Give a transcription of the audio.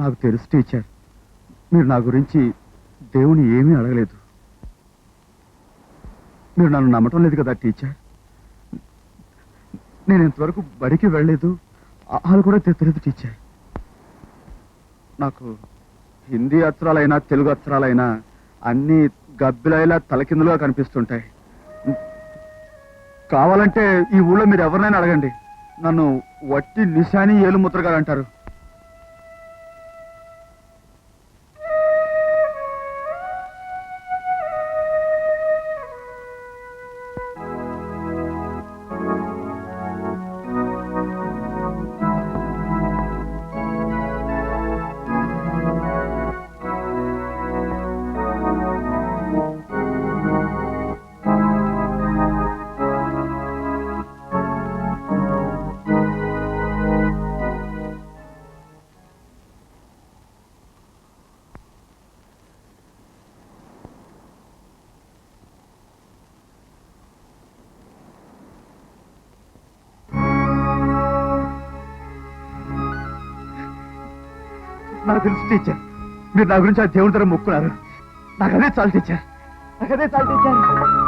నాకు తెలుసు టీచర్, మీరు నా గురించి దేవుని ఏమీ అడగలేదు. మీరు నన్ను నమ్మటం లేదు కదా టీచర్. నేను ఇంతవరకు బడికి వెళ్ళలేదు, ఆలు కూడా తెత్తలేదు టీచర్. నాకు హిందీ అక్షరాలైనా తెలుగు అక్షరాలైనా అన్నీ గబ్బిలాయిలా తలకిందులుగా కనిపిస్తుంటాయి. కావాలంటే ఈ ఊళ్ళో మీరు ఎవరినైనా అడగండి, నన్ను వట్టి నిశాని ఏలుముద్రగా అంటారు. నాకు తెలుసు టీచర్, మీరు నా గురించి ఆ దేవుడి దగ్గర మొక్కున్నారు. నాకు అదే చాలు టీచర్, నాకు అదే చాలు టీచర్.